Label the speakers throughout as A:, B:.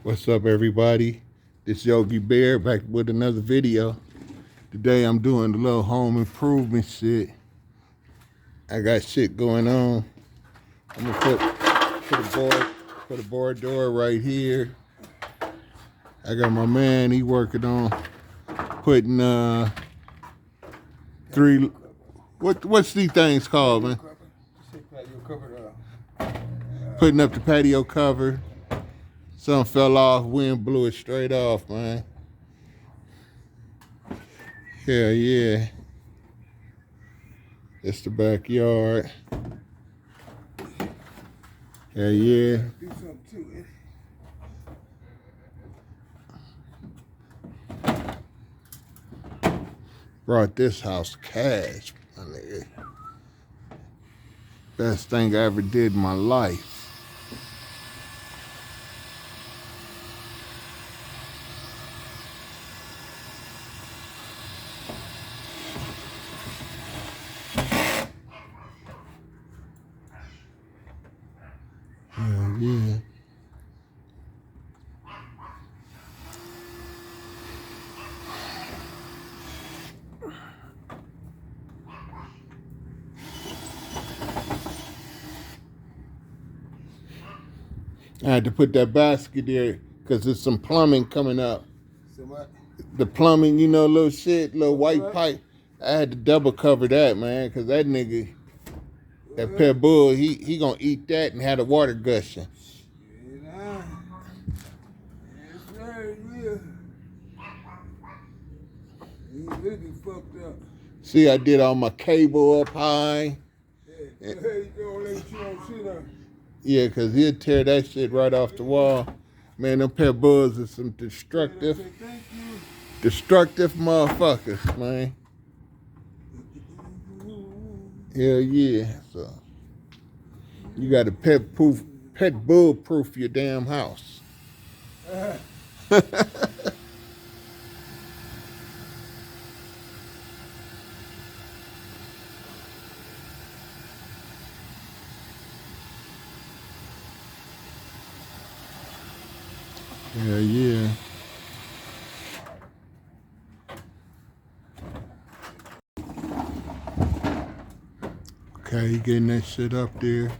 A: What's up, everybody? This Yogi Bear back with another video. Today I'm doing a little home improvement shit. I got shit going on. I'm gonna put a board door right here. I got my man, he working on putting three. What's these things called, man? Putting up the patio cover. Something fell off, wind blew it straight off, man. Hell yeah. It's the backyard. Hell yeah.
B: Do something to it.
A: Brought this house cash, my nigga. Best thing I ever did in my life. Hell yeah. I had to put that basket there because there's some plumbing coming up.
B: So what?
A: The plumbing, you know, little shit, little white pipe. I had to double cover that, man, because that nigga, that pit bull, he gonna eat that and have the water gushing.
B: Yeah. Yes, sir, yeah. He really fucked up.
A: See, I did all my cable up high.
B: Hey, you don't let you don't see that.
A: Yeah, because he'll tear that shit right off the wall. Man, them pit bulls are some destructive motherfuckers, man. Hell yeah. So you got to pet bull proof your damn house. Hell yeah. Okay, getting that shit up there.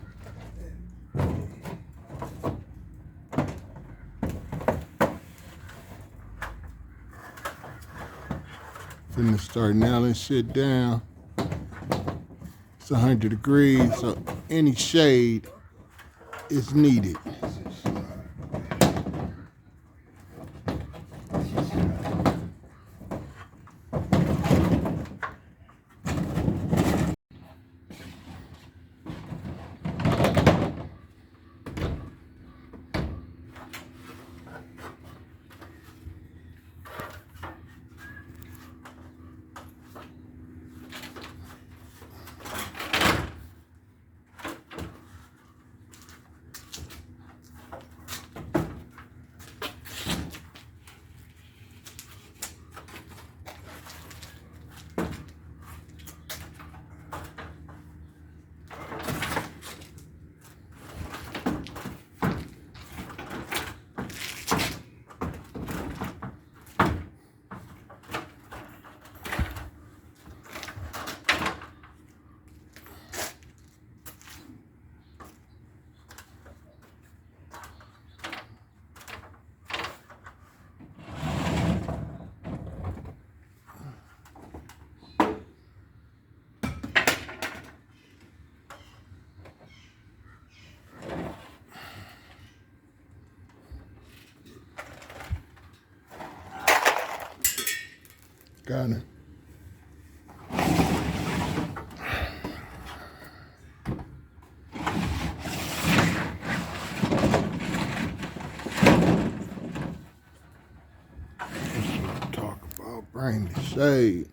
A: Finna start nailing shit down. It's 100 degrees, so any shade is needed. Got it. Talk about bring the shade.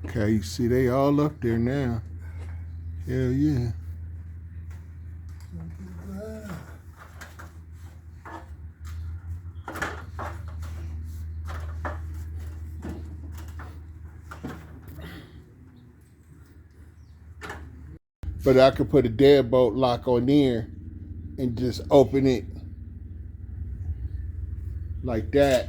A: Okay, you see they all up there now. Hell yeah. But I could put a deadbolt lock on there and just open it like that.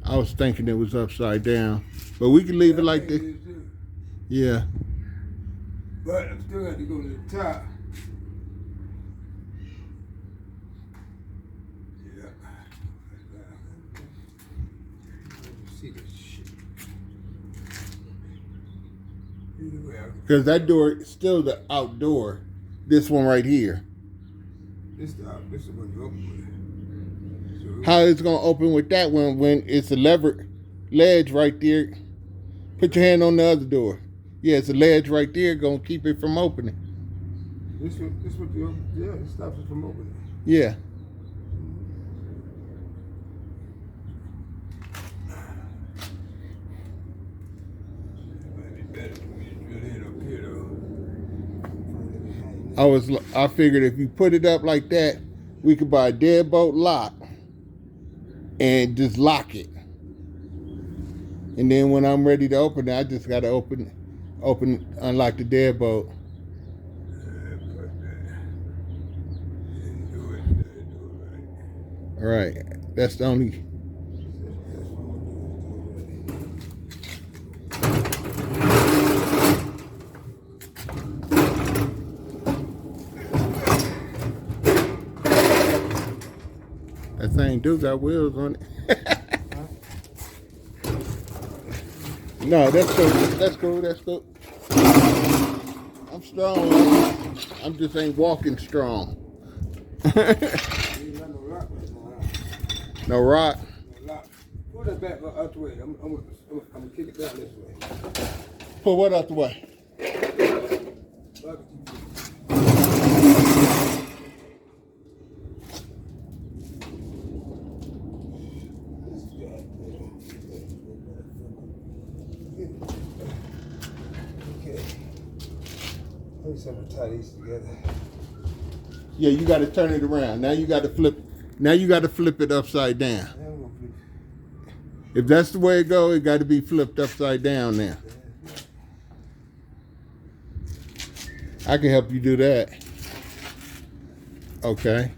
A: I was thinking it was upside down, but we can leave it like this. Yeah.
B: But I still got to go to the top. Yeah. See this shit. Anyway,
A: Because that door is still the outdoor. This one right here.
B: this is what you open with. So,
A: How it's gonna open with that one when it's a lever ledge right there? Put your hand on the other door. Yeah, it's a ledge right there gonna keep it from opening.
B: this what you open. Yeah, it stops us from opening.
A: Yeah.
B: Might be better for me to drill in up here though.
A: I figured if you put it up like that, we could buy a deadbolt lock and just lock it. And then when I'm ready to open it, I just gotta unlock the deadbolt. All right, that's the only. That thing do got wheels on it. No, that's cool. That's cool. That's cool. I'm strong. I'm just ain't walking strong. No rock.
B: Pull that back out the way. I'm gonna kick it down this way.
A: Pull what out the way?
B: Okay. Let me see if I tie these together.
A: Yeah, you got to turn it around. Now you got to flip. Now you got to flip it upside down.
B: Now I'm gonna flip it.
A: If that's the way it go, it got to be flipped upside down now. I can help you do that. Okay.